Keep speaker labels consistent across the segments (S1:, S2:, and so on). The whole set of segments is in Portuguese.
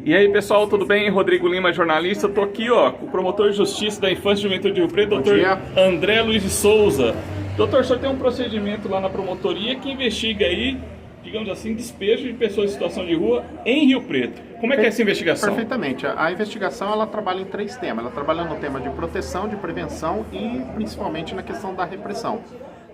S1: E aí pessoal, tudo bem? Rodrigo Lima, jornalista. Estou aqui com o promotor de justiça da Infância e Juventude de Rio Preto, doutor André Luiz de Souza. Doutor, o senhor tem um procedimento lá na promotoria que investiga aí, digamos assim, despejo de pessoas em situação de rua em Rio Preto. Como é que é essa investigação?
S2: Perfeitamente. A investigação ela trabalha em 3 temas. Ela trabalha no tema de proteção, de prevenção e principalmente na questão da repressão.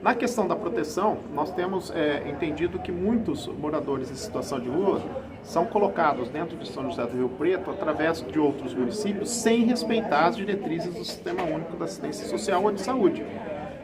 S2: Na questão da proteção, nós temos entendido que muitos moradores em situação de rua são colocados dentro de São José do Rio Preto através de outros municípios sem respeitar as diretrizes do Sistema Único da Assistência Social ou de Saúde.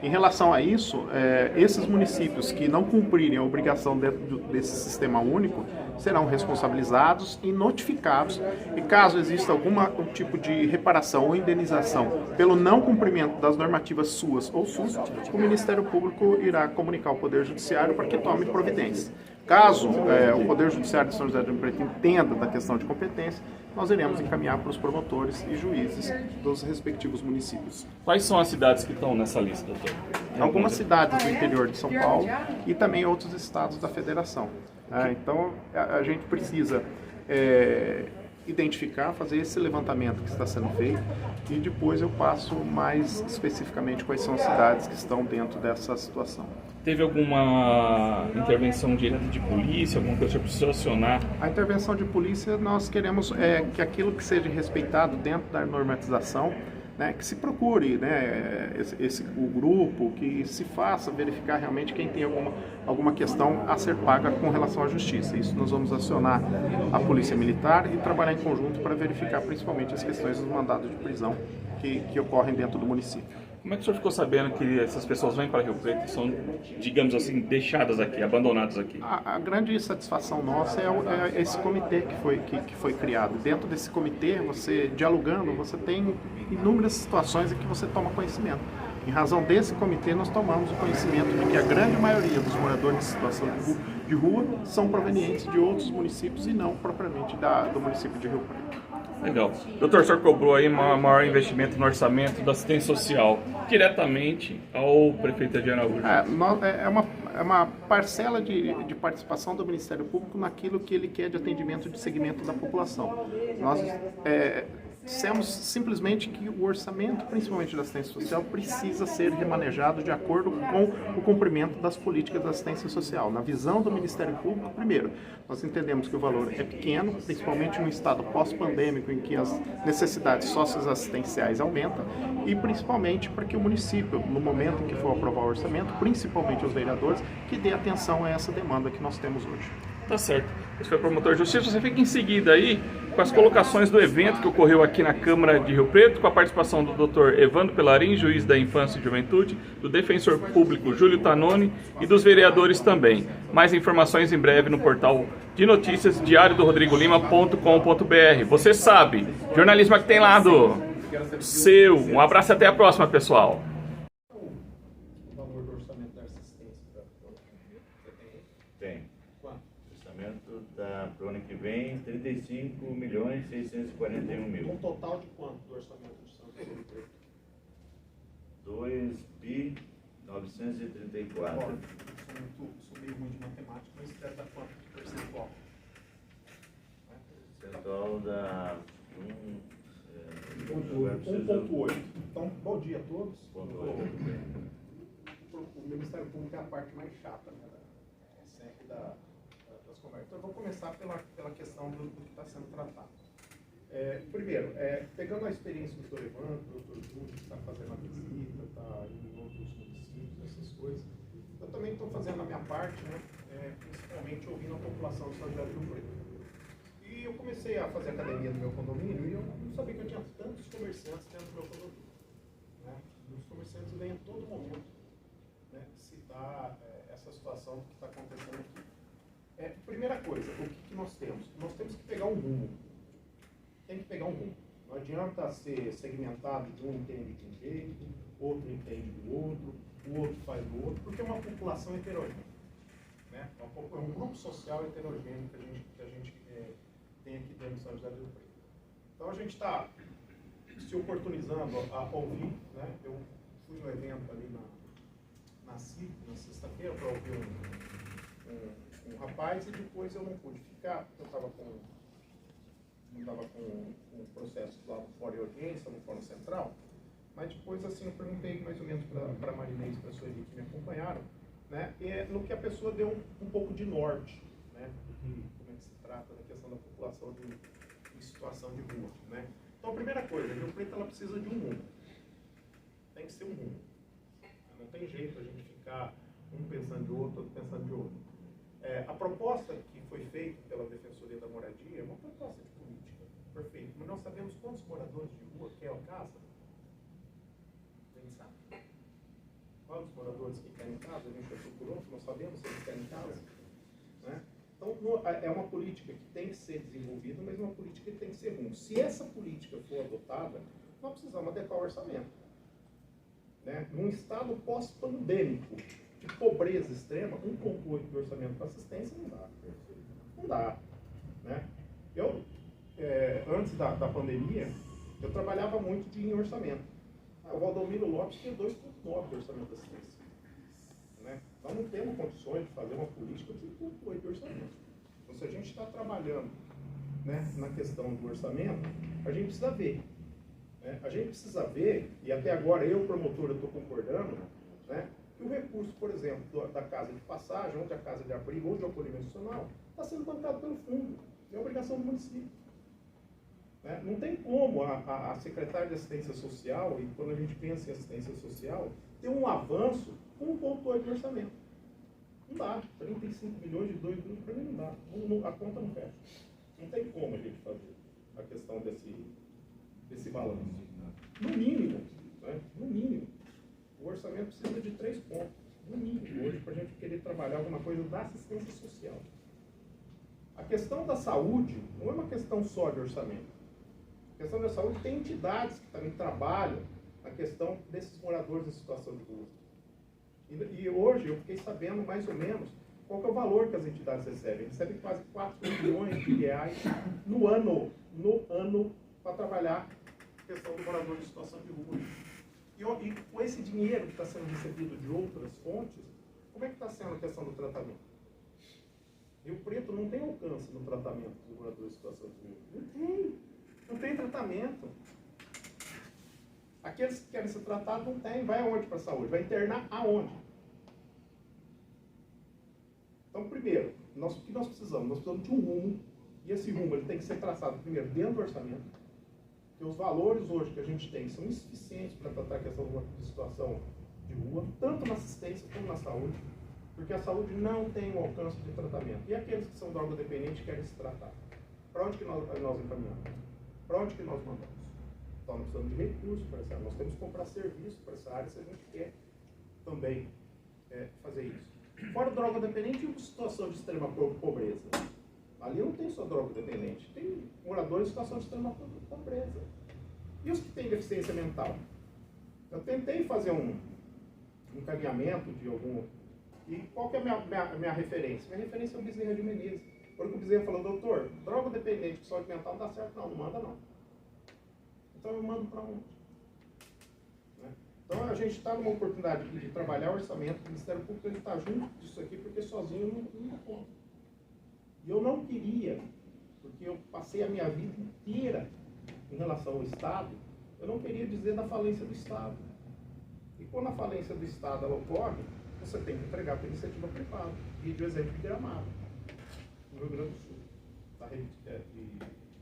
S2: Em relação a isso, esses municípios que não cumprirem a obrigação dentro desse sistema único serão responsabilizados e notificados, e caso exista algum tipo de reparação ou indenização pelo não cumprimento das normativas SUAS ou SUS, o Ministério Público irá comunicar ao Poder Judiciário para que tome providência. Caso o Poder Judiciário de São José do Rio Preto entenda da questão de competência, nós iremos encaminhar para os promotores e juízes dos respectivos municípios.
S1: Quais são as cidades que estão nessa lista, doutor?
S2: Algumas cidades do interior de São Paulo e também outros estados da federação. Então, a gente precisa identificar, fazer esse levantamento que está sendo feito e depois eu passo mais especificamente quais são as cidades que estão dentro dessa situação.
S1: Teve alguma intervenção direta de polícia, alguma coisa que você precisou acionar?
S2: A intervenção de polícia, nós queremos que aquilo que seja respeitado dentro da normatização, que se procure o grupo, que se faça verificar realmente quem tem alguma questão a ser paga com relação à justiça. Isso nós vamos acionar a Polícia Militar e trabalhar em conjunto para verificar principalmente as questões dos mandados de prisão que ocorrem dentro do município.
S1: Como é que o senhor ficou sabendo que essas pessoas vêm para Rio Preto e são, digamos assim, deixadas aqui, abandonadas aqui?
S2: A grande satisfação nossa é esse comitê que foi criado. Dentro desse comitê, você dialogando, você tem inúmeras situações em que você toma conhecimento. Em razão desse comitê, nós tomamos o conhecimento de que a grande maioria dos moradores em situação de rua são provenientes de outros municípios e não propriamente do município de Rio Preto.
S1: Legal. Doutor, o senhor cobrou aí maior investimento no orçamento da assistência social diretamente ao prefeito de Araújo.
S2: É uma parcela de participação do Ministério Público naquilo que ele quer de atendimento de segmento da população. Nós dissemos simplesmente que o orçamento, principalmente da assistência social, precisa ser remanejado de acordo com o cumprimento das políticas da assistência social. Na visão do Ministério Público, primeiro, nós entendemos que o valor é pequeno, principalmente no estado pós-pandêmico, em que as necessidades socioassistenciais aumentam, e principalmente para que o município, no momento em que for aprovar o orçamento, principalmente os vereadores, que dê atenção a essa demanda que nós temos hoje.
S1: Tá certo. Esse foi o promotor de justiça. Você fica em seguida aí com as colocações do evento que ocorreu aqui na Câmara de Rio Preto, com a participação do Dr. Evandro Pelarim, juiz da Infância e Juventude, do defensor público Júlio Tanoni e dos vereadores também. Mais informações em breve no portal de notícias diariodorodrigolima.com.br. Você sabe, jornalismo é que tem lado seu. Um abraço e até a próxima, pessoal.
S3: Para o ano que vem, 35.641.000.
S2: Um total de quanto do orçamento de São José do Rio Preto?
S3: 2.934.
S2: Sou meio ruim de matemática, mas deve dar quanto de percentual?
S3: Percentual da
S2: 1,8. Então, bom dia a todos.
S3: 1,8.
S2: O Ministério Público é a parte mais chata, né? Sempre das conversas. Então, eu vou começar pela questão do que está sendo tratado. Primeiro, pegando a experiência do Dr. Evandro, do Dr. Júlio, que está fazendo a visita, está indo em outros municípios, essas coisas, eu também estou fazendo a minha parte, né? Principalmente ouvindo a população de São José do Rio Preto. E eu comecei a fazer academia no meu condomínio e eu não sabia que eu tinha tantos comerciantes dentro do meu condomínio. Né? Os comerciantes vêm a todo momento, né, citar essa situação que está acontecendo aqui. Primeira coisa, o que nós temos? Nós temos que pegar um rumo. Tem que pegar um rumo. Não adianta ser segmentado de um entende de um jeito, outro entende do outro, o outro faz do outro, porque é uma população heterogênea. Né? É um grupo social heterogêneo que a gente tem aqui dentro de São José do Rio Preto. Então a gente está se oportunizando a ouvir, né? Eu fui no evento ali na CIP na sexta-feira para ouvir um rapaz, e depois eu não pude ficar, porque eu estava com um processo lá no Fórum de Audiência, no Fórum Central. Mas depois, assim, eu perguntei mais ou menos para a Marinês e para a Sueli que me acompanharam, né, no que a pessoa deu um pouco de norte, né, como é que se trata da questão da população em situação de rua, né. Então, a primeira coisa, a Rio Preto ela precisa de um rumo. Tem que ser um rumo. Não tem jeito a gente ficar um pensando de outro, outro pensando de outro. A proposta que foi feita pela Defensoria da Moradia é uma proposta de política, perfeito. Mas nós sabemos quantos moradores de rua querem a casa? Ninguém sabe. Quantos moradores que querem casa? A gente já procurou, nós sabemos se eles querem casa. Né? Então, é uma política que tem que ser desenvolvida, mas uma política que tem que ser ruim. Se essa política for adotada, nós precisamos adequar o orçamento. Né? Num estado pós-pandêmico, de pobreza extrema, 1,8% do orçamento para assistência não dá. Não dá. Né? Eu, antes da pandemia, eu trabalhava muito em orçamento. O Valdomiro Lopes tinha 2,9% de orçamento da assistência. Né? Então não temos condições de fazer uma política de 1,8% de orçamento. Então, se a gente está trabalhando, né, na questão do orçamento, a gente precisa ver. Né? A gente precisa ver, e até agora eu, promotor, estou concordando, né, que o recurso, por exemplo, da casa de passagem, ou da casa de abrigo, ou de acolhimento institucional, está sendo bancado pelo fundo. É obrigação do município. Né? Não tem como a secretária de assistência social, e quando a gente pensa em assistência social, ter um avanço com 1,8% de orçamento. Não dá. 35 milhões de 2 milhões, para mim não dá. A conta não fecha. Não tem como a gente fazer a questão desse balanço. No mínimo, né? No mínimo. O orçamento precisa de 3 pontos, no mínimo, hoje, para a gente querer trabalhar alguma coisa da assistência social. A questão da saúde não é uma questão só de orçamento. A questão da saúde tem entidades que também trabalham na questão desses moradores em situação de rua. E hoje eu fiquei sabendo mais ou menos qual que é o valor que as entidades recebem. Recebem quase 4 milhões de reais no ano para trabalhar a questão do morador em situação de rua. E com esse dinheiro que está sendo recebido de outras fontes, como é que está sendo a questão do tratamento? Rio Preto não tem alcance no tratamento dos moradores em situação de rua. Não tem tratamento. Aqueles que querem ser tratados não tem. Vai aonde para a saúde? Vai internar aonde? Então, primeiro, o que nós precisamos? Nós precisamos de um rumo, e esse rumo ele tem que ser traçado primeiro dentro do orçamento. Porque os valores hoje que a gente tem são insuficientes para tratar a questão de situação de rua, tanto na assistência como na saúde, porque a saúde não tem um alcance de tratamento. E aqueles que são drogodependentes querem se tratar. Para onde que nós encaminhamos? Para onde que nós mandamos? Então, nós precisamos de recursos para essa área. Nós temos que comprar serviços para essa área se a gente quer também fazer isso. Fora drogodependente, e situação de extrema pobreza? Ali não tem só drogodependente, tem moradores em situação de extrema pobreza. E os que têm deficiência mental? Eu tentei fazer um encaminhamento de algum... E qual que é a minha referência? Minha referência é o Bezerra de Menezes. Quando o Bezerra falou, doutor, drogodependente com saúde mental não dá certo, não manda não. Então eu mando para onde? Né? Então a gente está numa oportunidade aqui de trabalhar o orçamento, o Ministério Público está junto disso aqui, porque sozinho não dá conta. E eu não queria, porque eu passei a minha vida inteira em relação ao Estado, eu não queria dizer da falência do Estado. E quando a falência do Estado ela ocorre, você tem que entregar para a iniciativa privada. E de exemplo de Gramado, no Rio Grande do Sul.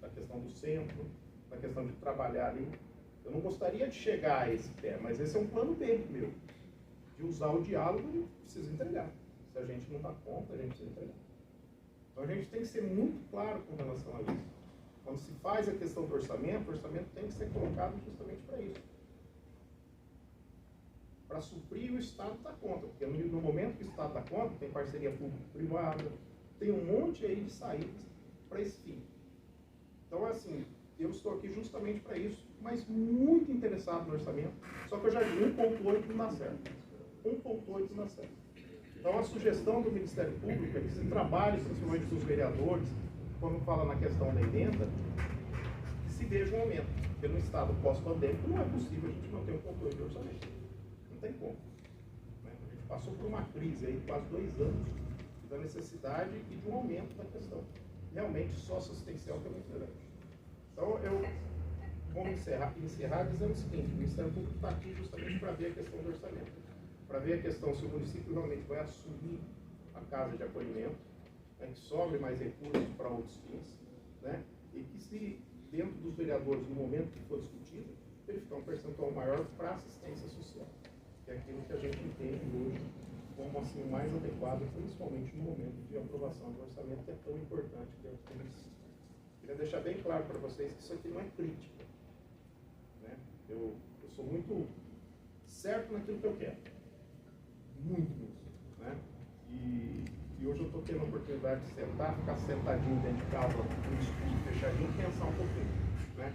S2: Da questão do centro, da questão de trabalhar ali. Eu não gostaria de chegar a esse pé, mas esse é um plano B meu. De usar o diálogo e precisa entregar. Se a gente não dá conta, a gente precisa entregar. Então a gente tem que ser muito claro com relação a isso. Quando se faz a questão do orçamento, o orçamento tem que ser colocado justamente para isso. Para suprir o Estado da conta. Porque no momento que o Estado dá conta, tem parceria público-privada, tem um monte aí de saídas para esse fim. Então, assim, eu estou aqui justamente para isso, mas muito interessado no orçamento. Só que eu já vi 1,8 não dá certo. 1,8 não dá certo. Então, a sugestão do Ministério Público é que se trabalhe, principalmente dos vereadores, quando fala na questão da emenda, que se veja um aumento. Porque no estado pós-pandêmico não é possível a gente manter 1,8 de orçamento. Não tem como. Né? A gente passou por uma crise aí de quase 2 anos da necessidade e de um aumento da questão realmente socioassistencial que é muito grande. Então, eu vou encerrar dizendo o seguinte: o Ministério Público está aqui justamente para ver a questão do orçamento, para ver a questão se o município realmente vai assumir a casa de acolhimento, né, que sobre mais recursos para outros fins, né, e que se dentro dos vereadores, no momento que for discutido, verificar um percentual maior para assistência social, que é aquilo que a gente entende hoje como assim, o mais adequado, principalmente no momento de aprovação do orçamento, que é tão importante dentro do município. Queria deixar bem claro para vocês que isso aqui não é crítica, né? Eu sou muito certo naquilo que eu quero, muito mesmo, né? E hoje eu estou tendo a oportunidade de sentar, ficar sentadinho dentro de casa, com o escudo fechadinho, e pensar um pouquinho, né?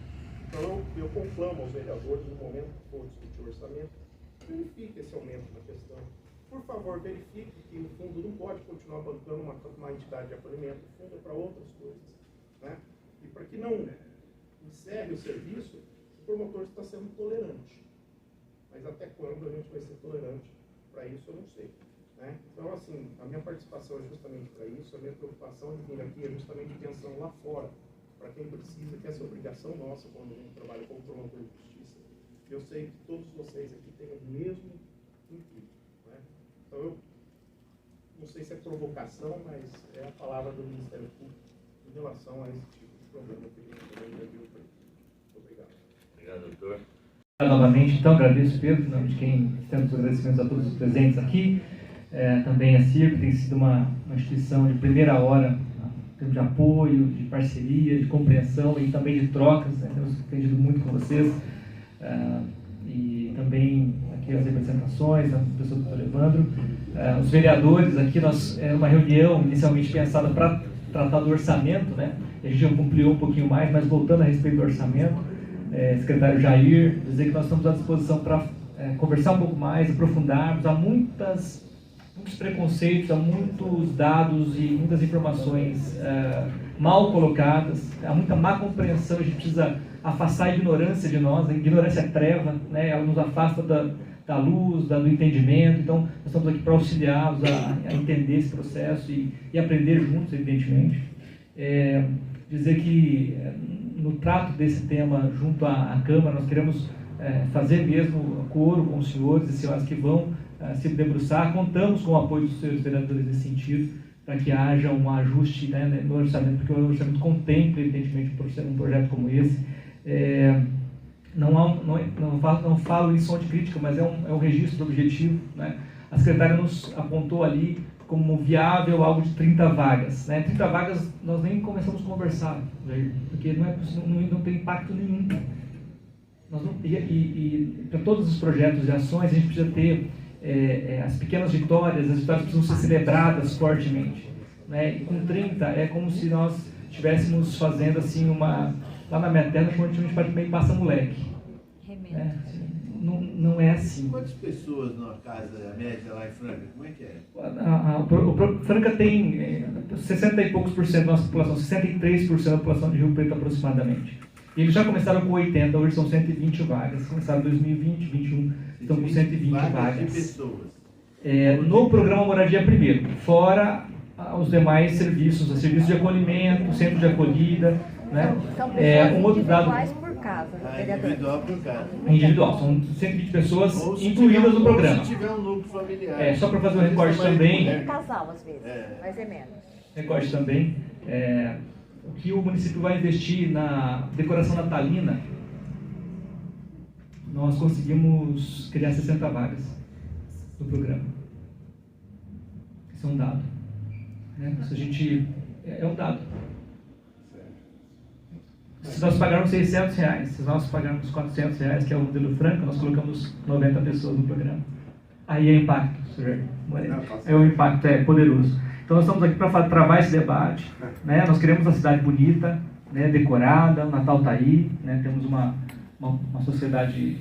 S2: Então eu conclamo aos vereadores, no momento que for discutir o orçamento, verifique esse aumento da questão. Por favor, verifique que o fundo não pode continuar bancando uma entidade de acolhimento, o fundo é para outras coisas, né? E para que não encerre o serviço, o promotor está sendo tolerante. Mas até quando a gente vai ser tolerante para isso, eu não sei, né? Então, assim, a minha participação é justamente para isso, a minha preocupação de vir aqui é justamente pensando lá fora, para quem precisa, que essa é obrigação nossa quando a gente trabalha como promotor de justiça. Eu sei que todos vocês aqui têm o mesmo intuito. Então, eu não sei se é provocação, mas é a palavra do Ministério Público em relação a esse tipo de problema que a gente também viu. Muito obrigado.
S3: Obrigado, doutor.
S4: Novamente, então, agradeço, Pedro, em nome de quem estamos agradecimentos a todos os presentes aqui. Também a CIRP tem sido uma instituição de primeira hora, em termos de apoio, de parceria, de compreensão e também de trocas, né? Temos aprendido muito com vocês. E também aqui as representações, a pessoa do Dr. Evandro, os vereadores aqui, era uma reunião inicialmente pensada para tratar do orçamento, né? A gente ampliou um pouquinho mais, mas voltando a respeito do orçamento, secretário Jair, dizer que nós estamos à disposição para conversar um pouco mais, aprofundarmos, há muitos preconceitos, há muitos dados e muitas informações mal colocadas, há muita má compreensão, a gente precisa afastar a ignorância de nós, a ignorância é treva, né? Ela nos afasta da luz, do entendimento. Então, nós estamos aqui para auxiliá-los a entender esse processo e aprender juntos, evidentemente. Dizer que no trato desse tema junto à Câmara, nós queremos fazer mesmo coro com os senhores e senhoras que vão se debruçar. Contamos com o apoio dos senhores vereadores nesse sentido, para que haja um ajuste, né, no orçamento, porque o orçamento contempla, evidentemente, um projeto como esse. Não falo em som de crítica, mas é um registro objetivo, né? A secretária nos apontou ali como viável algo de 30 vagas, né? 30 vagas nós nem começamos a conversar, porque não tem impacto nenhum. E para todos os projetos e ações a gente precisa ter as pequenas vitórias, as vitórias precisam ser celebradas fortemente, né? E com 30 é como se nós estivéssemos fazendo assim lá na minha terra, quando a gente pode meio passa moleque. Não é assim.
S5: Quantas pessoas na casa média lá em Franca? Como é que é?
S4: Franca tem 60 e poucos % da nossa população, 63% da população de Rio Preto aproximadamente. E eles já começaram com 80, hoje são 120 vagas. Começaram em 2020, 2021, estão com 120 vagas.
S5: De pessoas.
S4: No programa Moradia Primeiro, fora os demais serviços, serviço de acolhimento, centro de acolhida, né?
S6: São pessoas
S4: outro dado
S6: individuais por casa,
S5: Individual por casa.
S4: individual, são 120 pessoas incluídas no programa.
S5: Se tiver um núcleo familiar.
S4: Só para fazer um recorte também.
S6: Tem casal às vezes, mas é menos.
S4: Recorte também, o que o município vai investir na decoração natalina, nós conseguimos criar 60 vagas no programa. Isso é um dado, né? Se a gente, é um dado. Se nós pagarmos R$600, se nós pagarmos R$400, que é o modelo Franca, nós colocamos 90 pessoas no programa. Aí é impacto, Sr. Moreira. O impacto é poderoso. Então nós estamos aqui para travar esse debate, né? Nós queremos uma cidade bonita, né? Decorada, o Natal está aí, né? Temos uma sociedade,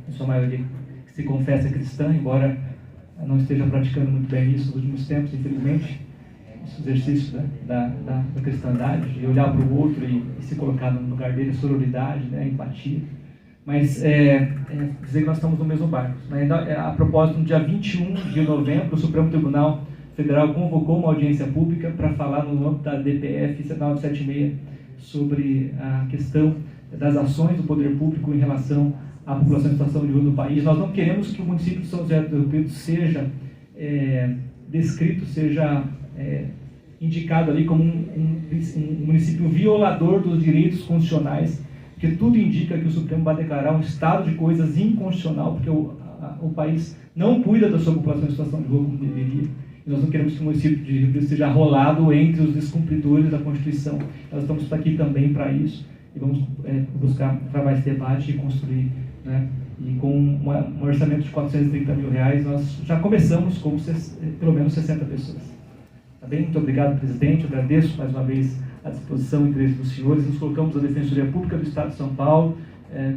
S4: em sua maioria, que se confessa cristã, embora não esteja praticando muito bem isso nos últimos tempos, infelizmente. Esse exercício, né, da cristandade, de olhar para o outro e se colocar no lugar dele, sororidade, né, empatia. mas dizer que nós estamos no mesmo barco. Né? A propósito, no dia 21 de novembro, o Supremo Tribunal Federal convocou uma audiência pública para falar no âmbito da DPF 976 sobre a questão das ações do poder público em relação à população em situação de rua do país. Nós não queremos que o município de São José do Rio Preto seja descrito, seja indicado ali como um município violador dos direitos constitucionais, porque tudo indica que o Supremo vai declarar um estado de coisas inconstitucional, porque o país não cuida da sua população em situação de rua como deveria. E nós não queremos que o município de Rio Preto seja rolado entre os descumpridores da Constituição. Nós estamos aqui também para isso e vamos buscar travar esse debate e construir, né? E com um orçamento de R$430 mil, nós já começamos com pelo menos 60 pessoas. Tá bem? Muito obrigado, presidente. Eu agradeço mais uma vez a disposição e interesse dos senhores. Nos colocamos a Defensoria Pública do Estado de São Paulo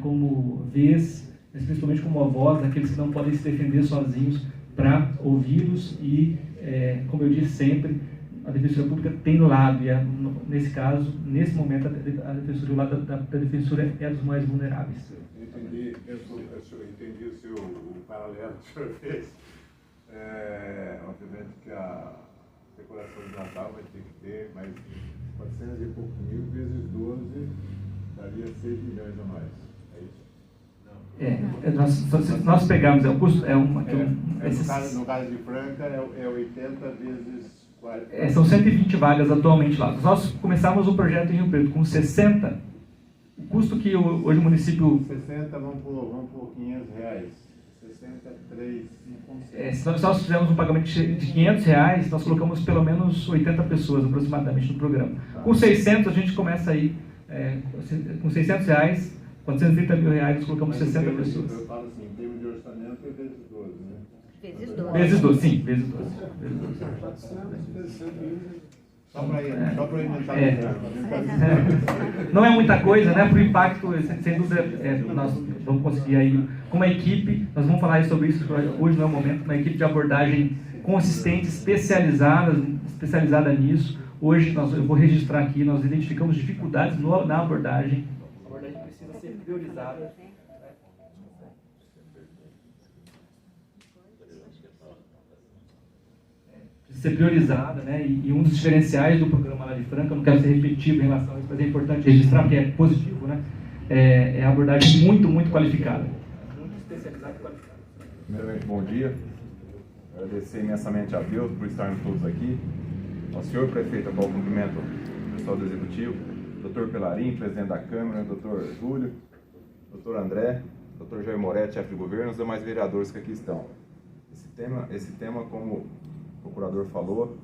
S4: como vez, mas principalmente como a voz daqueles que não podem se defender sozinhos, para ouvi-los e, como eu disse sempre, a Defensoria Pública tem lado, e nesse caso, nesse momento, a Defensoria, o lado da Defensoria é dos mais vulneráveis.
S7: Eu entendi o seu paralelo que o senhor fez. Obviamente que a decoração de Natal vai ter que ter mais 400 e poucos mil vezes 12 daria 6 milhões a mais. É isso?
S4: Nós pegamos, o custo
S7: no caso de Franca é 80 vezes 40.
S4: São 120 vagas atualmente lá. Nós começamos o projeto em Rio Preto com 60. O custo que hoje o município...
S7: 60, vamos por R$500. 63.
S4: Se nós fizermos um pagamento de R$500, nós colocamos pelo menos 80 pessoas aproximadamente no programa. Com 600 a gente começa aí, com R$600, R$430 mil, nós colocamos 60 pessoas.
S7: Eu falo assim, em termos de orçamento é vezes 12, né?
S6: Vezes 12.
S4: Vezes 12, sim, vezes 12.
S7: Só para inventar
S4: Não é muita coisa, né? Para o impacto, sem dúvida, nós vamos conseguir aí, com uma equipe, nós vamos falar sobre isso, hoje não é o momento, uma equipe de abordagem consistente, especializada nisso. Hoje, eu vou registrar aqui, nós identificamos dificuldades na abordagem. A abordagem precisa ser priorizada. Ser priorizada, né? E um dos diferenciais do programa lá de Franca, eu não quero ser repetitivo em relação a isso, mas é importante registrar, porque é positivo, né? É a abordagem muito qualificada. Muito especializada e qualificada.
S8: Primeiramente, bom dia. Agradecer imensamente a Deus por estarmos todos aqui. Ao senhor prefeito, ao qual cumprimento o pessoal do Executivo, doutor Pelarim, presidente da Câmara, doutor Júlio, doutor André, doutor Jair Moretti, chefe de governo, os demais vereadores que aqui estão. Esse tema, como o procurador falou,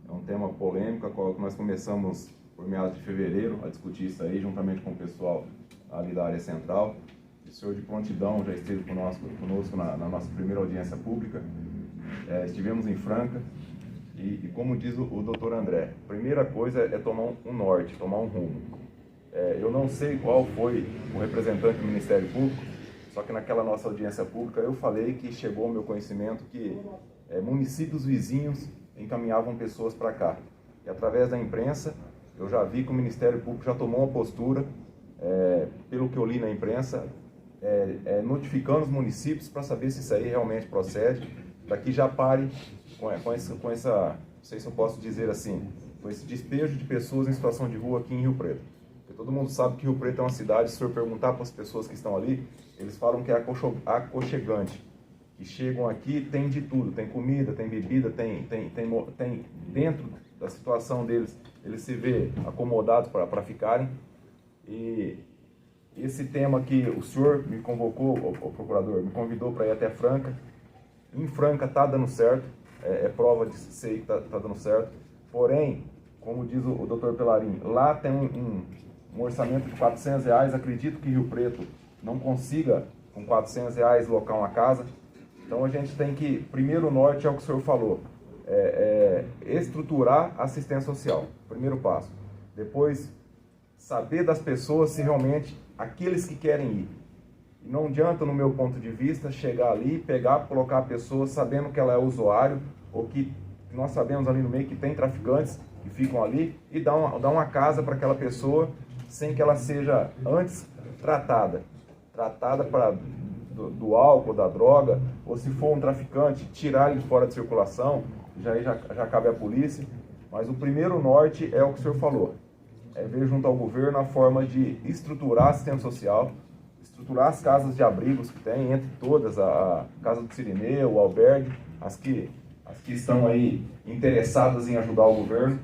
S8: é um tema polêmico, a qual nós começamos por meados de fevereiro a discutir isso aí, juntamente com o pessoal ali da área central. O senhor de prontidão já esteve conosco na nossa primeira audiência pública. Estivemos em Franca e como diz o doutor André, a primeira coisa é tomar um norte, tomar um rumo. Eu não sei qual foi o representante do Ministério Público, só que naquela nossa audiência pública eu falei que chegou ao meu conhecimento que municípios vizinhos encaminhavam pessoas para cá. E através da imprensa, eu já vi que o Ministério Público já tomou uma postura, pelo que eu li na imprensa, notificando os municípios para saber se isso aí realmente procede, para que já pare com essa, não sei se eu posso dizer assim, com esse despejo de pessoas em situação de rua aqui em Rio Preto. Porque todo mundo sabe que Rio Preto é uma cidade, se o senhor perguntar para as pessoas que estão ali, eles falam que é aconchegante. Que chegam aqui, tem de tudo, tem comida, tem bebida, tem dentro da situação deles, eles se vê acomodados para ficarem. E esse tema que o senhor me convocou, o procurador, me convidou para ir até Franca. Em Franca está dando certo, é prova de ser que está dando certo. Porém, como diz o doutor Pelarim, lá tem um orçamento de R$400, acredito que Rio Preto não consiga, com R$400, locar uma casa. Então a gente tem que, primeiro norte é o que o senhor falou, estruturar a assistência social, primeiro passo. Depois, saber das pessoas se realmente aqueles que querem ir. E não adianta, no meu ponto de vista, chegar ali, pegar, colocar a pessoa sabendo que ela é usuário, ou que nós sabemos ali no meio que tem traficantes que ficam ali, e dar uma casa para aquela pessoa sem que ela seja antes tratada. tratada do álcool, da droga, ou se for um traficante, tirar ele fora de circulação, já cabe à polícia. Mas o primeiro norte é o que o senhor falou, é ver junto ao governo a forma de estruturar a assistência social, estruturar as casas de abrigos que tem, entre todas, a Casa do Cirineu, o albergue, as que estão aí interessadas em ajudar o governo.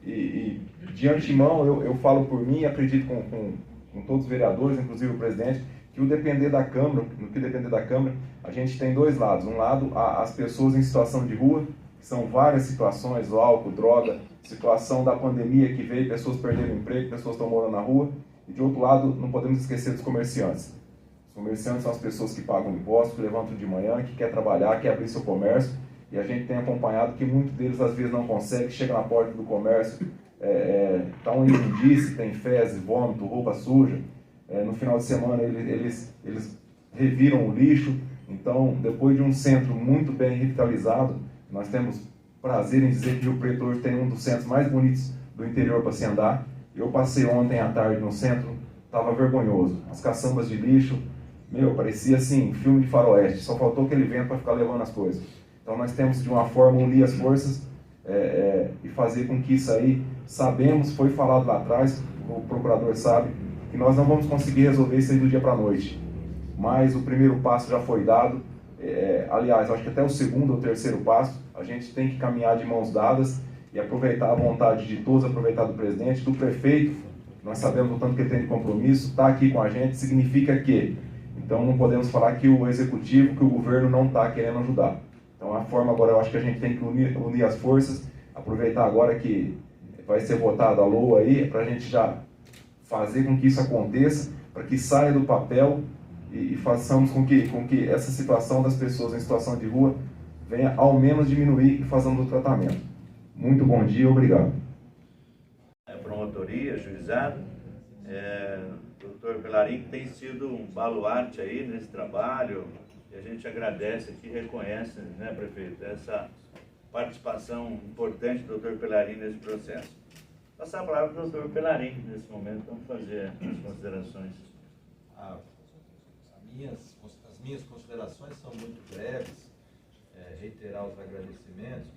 S8: E de antemão, eu falo por mim, acredito com todos os vereadores, inclusive o presidente, que no que depender da Câmara, a gente tem dois lados. Um lado, as pessoas em situação de rua, que são várias situações, álcool, droga, situação da pandemia que veio, pessoas perderam emprego, pessoas estão morando na rua. E de outro lado, não podemos esquecer dos comerciantes. Os comerciantes são as pessoas que pagam impostos, que levantam de manhã, que quer trabalhar, quer abrir seu comércio. E a gente tem acompanhado que muitos deles às vezes não conseguem, chega na porta do comércio, está um imundície, tem fezes, vômito, roupa suja. No final de semana eles reviram o lixo. Então, depois de um centro muito bem revitalizado, nós temos prazer em dizer que Rio Preto hoje tem um dos centros mais bonitos do interior para se andar. Eu passei ontem à tarde no centro, estava vergonhoso. As caçambas de lixo, parecia assim, filme de faroeste, só faltou aquele vento para ficar levando as coisas. Então nós temos de uma forma unir as forças e fazer com que isso aí, sabemos, foi falado lá atrás, o procurador sabe, que nós não vamos conseguir resolver isso aí do dia para a noite. Mas o primeiro passo já foi dado, aliás, acho que até o segundo ou terceiro passo, a gente tem que caminhar de mãos dadas e aproveitar a vontade de todos, aproveitar do presidente, do prefeito, nós sabemos o tanto que ele tem de compromisso, está aqui com a gente, significa que, então não podemos falar que o executivo, que o governo não está querendo ajudar. Então a forma agora, eu acho que a gente tem que unir as forças, aproveitar agora que vai ser votada a LOA aí, para a gente já fazer com que isso aconteça, para que saia do papel e façamos com que essa situação das pessoas em situação de rua venha ao menos diminuir e façamos o tratamento. Muito bom dia, obrigado.
S3: Promotoria, juizado, doutor Pelarim tem sido um baluarte aí nesse trabalho, e a gente agradece aqui, reconhece, né, prefeito, essa participação importante do doutor Pelarim nesse processo. Passar a palavra para o doutor Pelarim nesse momento, vamos fazer as considerações.
S5: As minhas considerações são muito breves, reiterar os agradecimentos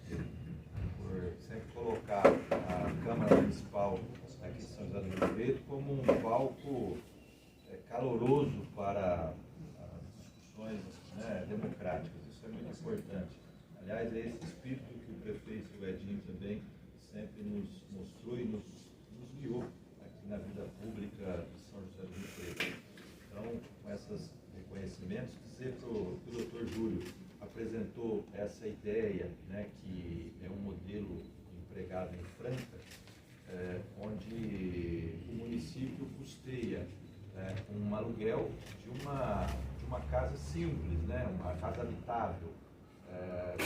S5: por sempre colocar a Câmara Municipal aqui de São José do Rio Preto como um palco caloroso para as discussões, né, democráticas. Isso é muito importante. Aliás, é esse espírito que o prefeito e o Edinho também sempre nos mostrou e nos guiou aqui na vida pública de São José do Rio Preto. Então, com esses reconhecimentos, dizer para o Dr. Júlio, apresentou essa ideia, né, que é um modelo empregado em Franca, onde o município custeia um aluguel de uma casa simples, né, uma casa habitável,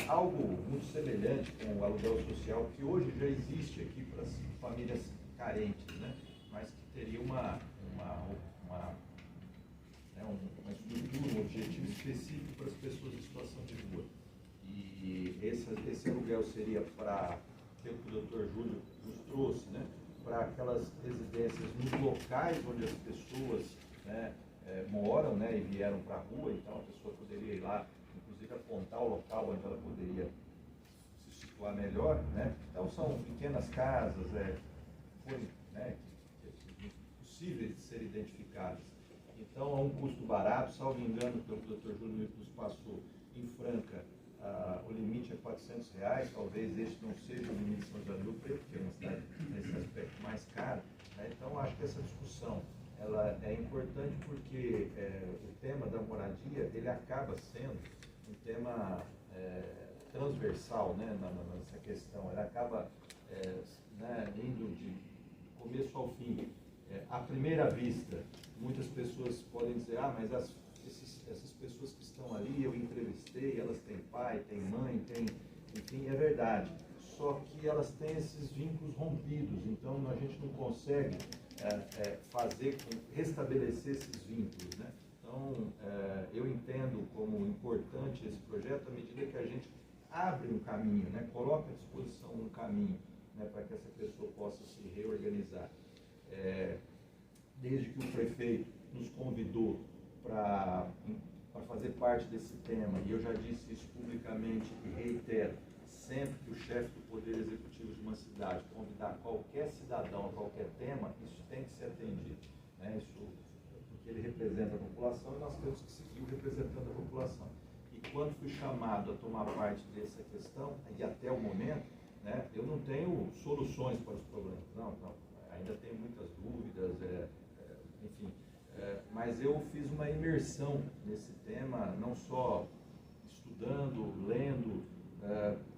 S5: algo muito semelhante com o aluguel social que hoje já existe aqui para as famílias carentes, né, mas que teria uma estrutura, um objetivo específico para as pessoas em situação de rua. E esse aluguel seria para, pelo que o Dr. Júlio nos trouxe, né, para aquelas residências nos locais onde as pessoas, né, moram, né, e vieram para a rua, então a pessoa poderia ir lá, inclusive apontar o local onde ela poderia se situar melhor, né. Então são pequenas casas, possíveis de ser identificadas. Então, a um custo barato, salvo engano, pelo que o Dr. Júlio nos passou, em Franca, o limite é R$400, talvez este não seja o limite de São José do Rio Preto, que é uma cidade, nesse aspecto, mais cara, né? Então, acho que essa discussão ela é importante porque o tema da moradia, ele acaba sendo um tema transversal, né, nessa questão, ele acaba indo de começo ao fim. À primeira vista, muitas pessoas podem dizer, mas essas pessoas que estão ali, eu entrevistei, elas têm pai, têm mãe, enfim, é verdade. Só que elas têm esses vínculos rompidos, então a gente não consegue restabelecer esses vínculos, né? Então, eu entendo como importante esse projeto à medida que a gente abre um caminho, né? Coloca à disposição um caminho, né, para que essa pessoa possa se reorganizar. Desde que o prefeito nos convidou para fazer parte desse tema, e eu já disse isso publicamente e reitero, sempre que o chefe do Poder Executivo de uma cidade convidar qualquer cidadão a qualquer tema, isso tem que ser atendido, né? Isso, porque ele representa a população e nós temos que seguir representando a população. E quando fui chamado a tomar parte dessa questão, e até o momento, né, eu não tenho soluções para os problemas, não, ainda tenho muitas dúvidas, enfim, mas eu fiz uma imersão nesse tema, não só estudando, lendo,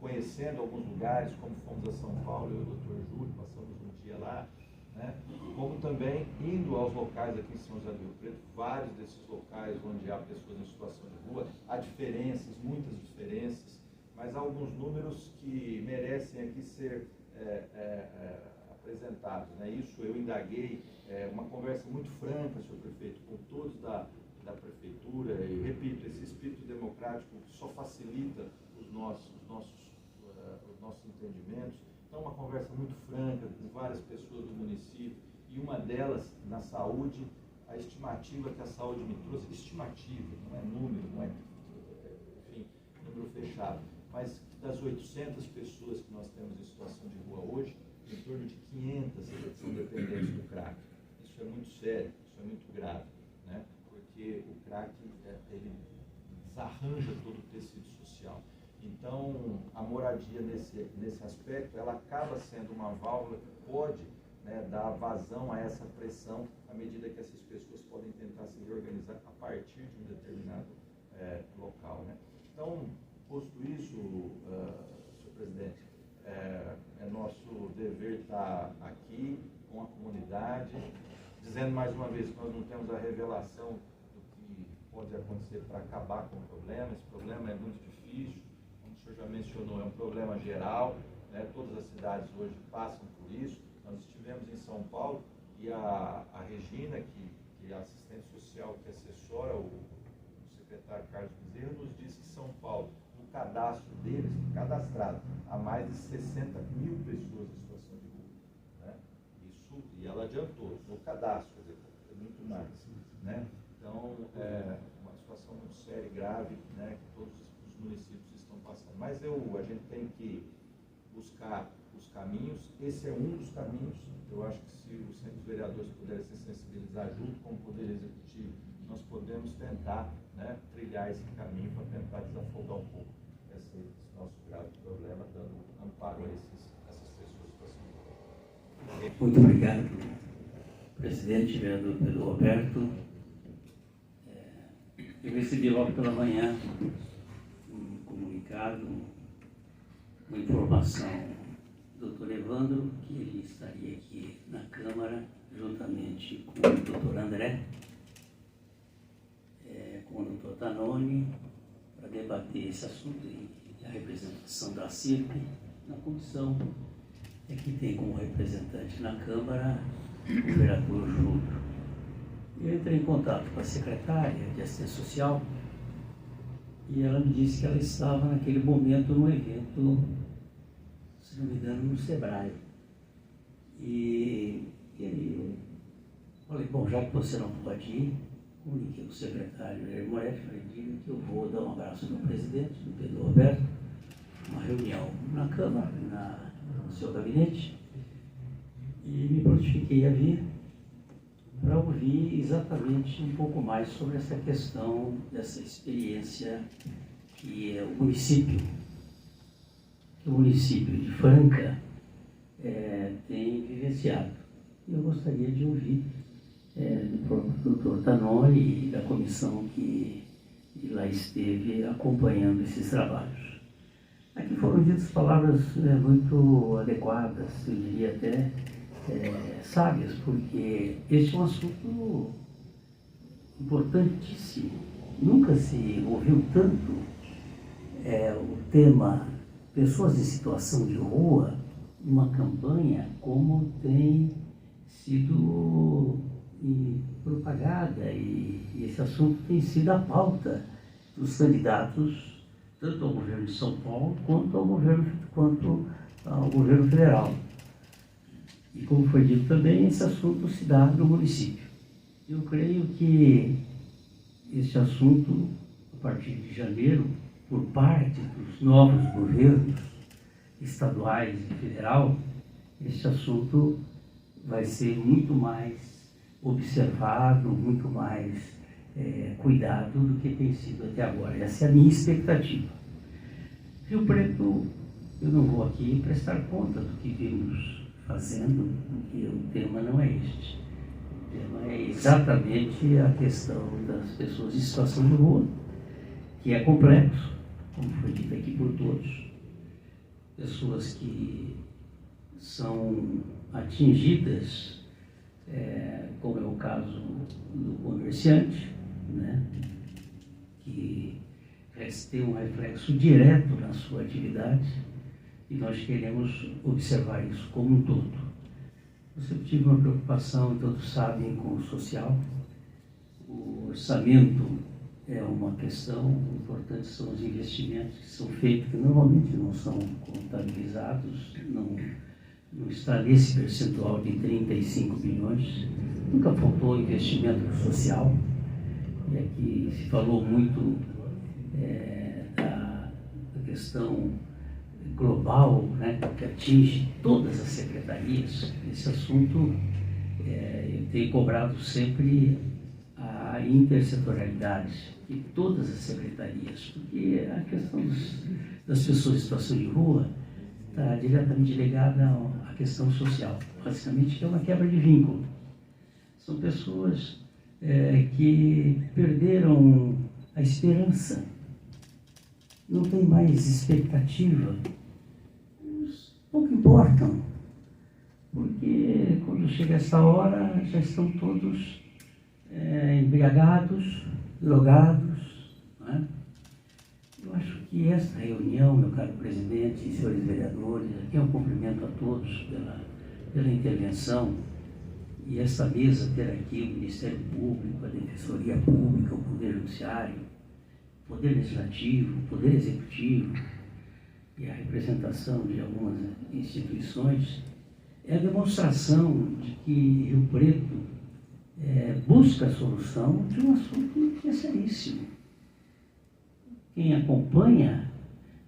S5: conhecendo alguns lugares, como fomos a São Paulo, eu e o Dr. Júlio, passamos um dia lá, né, como também indo aos locais aqui em São José do Rio Preto, vários desses locais onde há pessoas em situação de rua, há diferenças, muitas diferenças, mas há alguns números que merecem aqui ser apresentados, né? Isso eu indaguei, uma conversa muito franca, senhor prefeito, com todos da prefeitura, e repito, esse espírito democrático só facilita os nossos entendimentos. Então, uma conversa muito franca com várias pessoas do município, e uma delas, na saúde, a estimativa que a saúde me trouxe, estimativa, não é número, não é, enfim, número fechado, mas das 800 pessoas que nós temos em situação de rua hoje, em torno de 500 são dependentes do crack. Isso é muito sério, isso é muito grave, né? Porque o crack, ele desarranja todo o tecido social. Então, a moradia nesse aspecto, ela acaba sendo uma válvula que pode, né, dar vazão a essa pressão à medida que essas pessoas podem tentar se reorganizar a partir de um determinado local, né? Então, posto isso, senhor presidente, é nosso dever estar aqui com a comunidade, dizendo mais uma vez que nós não temos a revelação do que pode acontecer para acabar com o problema. Esse problema é muito difícil, como o senhor já mencionou, é um problema geral, né? Todas as cidades hoje passam por isso. Nós estivemos em São Paulo e a Regina, que é a assistente social que assessora o secretário Carlos Bezerra, nos disse que São Paulo, no cadastro deles, cadastrado, há mais de 60 mil pessoas em situação de rua, né? Isso, e ela adiantou, no cadastro, quer dizer, é muito mais, né? Então, é uma situação muito séria e grave, né, que todos os municípios estão passando. Mas a gente tem que buscar os caminhos, esse é um dos caminhos. Eu acho que se os vereadores puderem se sensibilizar junto com o Poder Executivo, nós podemos tentar, né, trilhar esse caminho para tentar desafogar um pouco esse nosso grave problema, dando amparo a essas pessoas.
S9: Muito obrigado, presidente, vereador Pedro Roberto. Eu recebi logo pela manhã um comunicado, uma informação do Dr. Evandro, que ele estaria aqui na Câmara, juntamente com o Dr. André, com o Dr. Tanoni, para debater esse assunto e a representação da CIRP na comissão. Aqui tem como representante na Câmara o vereador Júlio. Eu entrei em contato com a secretária de Assistência Social e ela me disse que ela estava naquele momento num evento, se não me engano, no Sebrae. E aí eu falei, bom, já que você não pode ir, comuniquei o secretário Moretti, falei, diga que eu vou dar um abraço no presidente, no Pedro Roberto, uma reunião na Câmara, no seu gabinete, e me prontifiquei a vir para ouvir exatamente um pouco mais sobre essa questão, dessa experiência que o município de Franca tem vivenciado. Eu gostaria de ouvir do próprio Dr. Tanoni e da comissão que lá esteve acompanhando esses trabalhos. Aqui foram ditas palavras muito adequadas, eu diria até sábias, porque este é um assunto importantíssimo. Nunca se ouviu tanto o tema pessoas em situação de rua, uma campanha como tem sido propagada, e esse assunto tem sido a pauta dos candidatos, tanto ao governo de São Paulo quanto ao governo federal. E como foi dito também, esse assunto se dá no município. Eu creio que esse assunto, a partir de janeiro, por parte dos novos governos estaduais e federal, esse assunto vai ser muito mais observado, muito mais cuidado do que tem sido até agora. Essa é a minha expectativa. Rio Preto, eu não vou aqui prestar conta do que vimos fazendo, porque o tema não é este. O tema é exatamente a questão das pessoas em situação de rua, que é complexo, como foi dito aqui por todos. Pessoas que são atingidas, como é o caso do comerciante, né, que tem um reflexo direto na sua atividade, e nós queremos observar isso como um todo. Eu sempre tive uma preocupação, todos sabem, com o social. O orçamento é uma questão importante, são os investimentos que são feitos, que normalmente não são contabilizados, não está nesse percentual de 35 bilhões. Nunca faltou investimento social. E aqui se falou muito da questão global, né, que atinge todas as secretarias. Esse assunto, eu tenho cobrado sempre a intersetorialidade de todas as secretarias, porque a questão das pessoas em situação de rua está diretamente ligada à questão social, basicamente, que é uma quebra de vínculo. São pessoas que perderam a esperança, não tem mais expectativa, pouco importam, porque quando chega essa hora já estão todos embriagados, drogados, não é? Eu acho que essa reunião, meu caro presidente e senhores vereadores, aqui é um cumprimento a todos pela intervenção, e essa mesa ter aqui o Ministério Público, a Defensoria Pública, o Poder Judiciário, o Poder Legislativo, o Poder Executivo e a representação de algumas instituições, é a demonstração de que Rio Preto busca a solução de um assunto que é seríssimo. Quem acompanha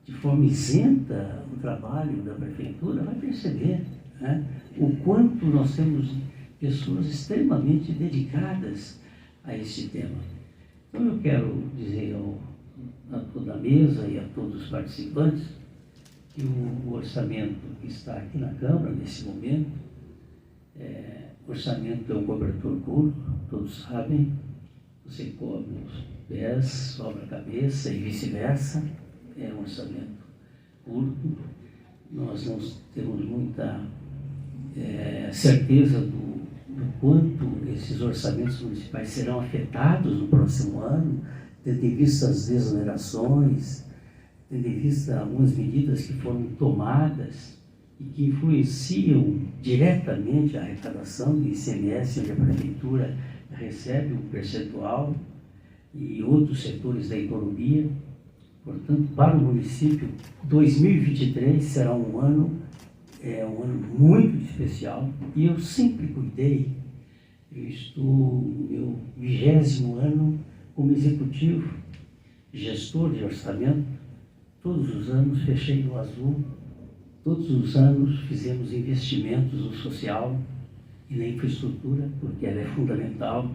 S9: de forma isenta o trabalho da Prefeitura vai perceber, né, o quanto nós temos pessoas extremamente dedicadas a esse tema. Então eu quero dizer a toda a mesa e a todos os participantes que o orçamento que está aqui na Câmara nesse momento, o orçamento é um cobertor curto, todos sabem, você cobre os pés, sobra a cabeça e vice-versa, é um orçamento curto. Nós não temos muita certeza do quanto esses orçamentos municipais serão afetados no próximo ano, tendo em vista as desonerações, tendo em vista algumas medidas que foram tomadas e que influenciam diretamente a arrecadação do ICMS, onde a Prefeitura recebe um percentual, e outros setores da economia. Portanto, para o município, 2023 será um ano muito especial, e eu sempre cuidei. Eu estou no meu 20º ano como executivo, gestor de orçamento. Todos os anos fechei no azul, todos os anos fizemos investimentos no social e na infraestrutura, porque ela é fundamental,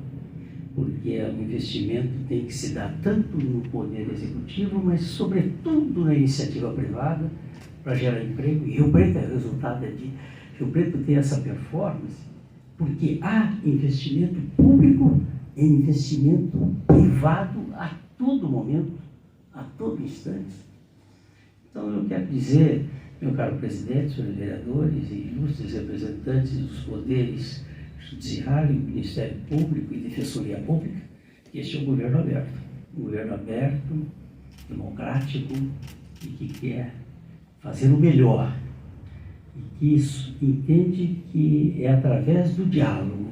S9: porque o investimento tem que se dar tanto no poder executivo, mas sobretudo na iniciativa privada, para gerar emprego. E Rio Preto é resultado de Rio Preto ter essa performance, porque há investimento público e investimento privado a todo momento, a todo instante. Então eu quero dizer, meu caro presidente, senhores vereadores e ilustres representantes dos poderes judiciário, Ministério Público e Defensoria Pública, que este é um governo aberto, democrático e que quer fazer o melhor, e que isso entende que é através do diálogo,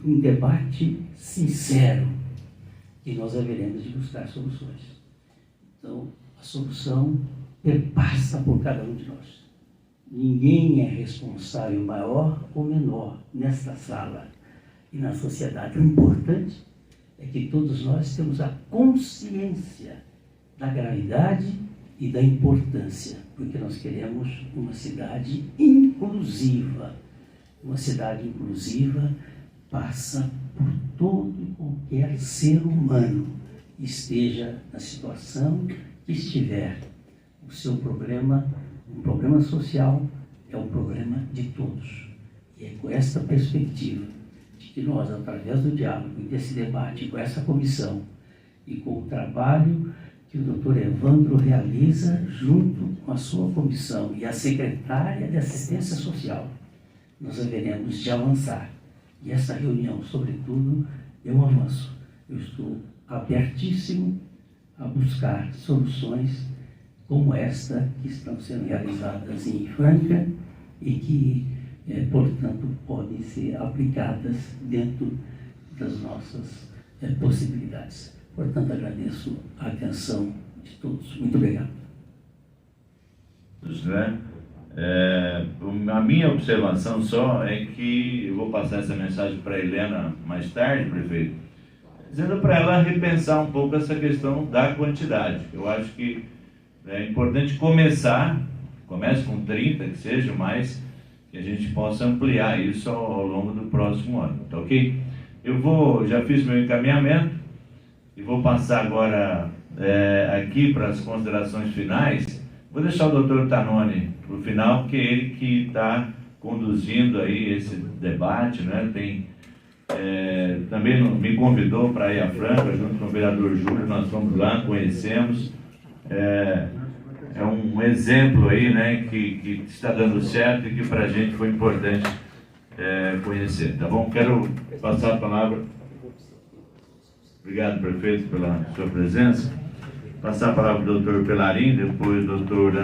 S9: um debate sincero, que nós haveremos de buscar soluções. Então, a solução perpassa por cada um de nós. Ninguém é responsável maior ou menor nesta sala e na sociedade. O importante é que todos nós temos a consciência da gravidade e da importância, porque nós queremos uma cidade inclusiva. Uma cidade inclusiva passa por todo e qualquer ser humano, esteja na situação que estiver. O seu problema, um problema social, é um problema de todos. E é com essa perspectiva de que nós, através do diálogo e desse debate, com essa comissão e com o trabalho que o Dr. Evandro realiza junto com a sua comissão e a secretária de Assistência Social, nós haveremos de avançar. E essa reunião, sobretudo, é um avanço. Eu estou abertíssimo a buscar soluções como esta que estão sendo realizadas em Franca e que, portanto, podem ser aplicadas dentro das nossas possibilidades. Portanto, agradeço a atenção de todos. Muito obrigado.
S3: A minha observação só é que eu vou passar essa mensagem para a Helena mais tarde, prefeito, dizendo para ela repensar um pouco essa questão da quantidade. Eu acho que é importante comece com 30, que seja, mas que a gente possa ampliar isso ao longo do próximo ano, tá ok? Já fiz meu encaminhamento e vou passar agora aqui para as considerações finais. Vou deixar o Dr. Tanoni para o final, porque é ele que está conduzindo aí esse debate, né? Também me convidou para ir a Franca, junto com o vereador Júlio, nós fomos lá, conhecemos. É um exemplo aí, né, que está dando certo e que para a gente foi importante conhecer, tá bom? Quero passar a palavra. Obrigado, prefeito, pela sua presença. Passar a palavra para o Dr. Pelarin, depois o Dr.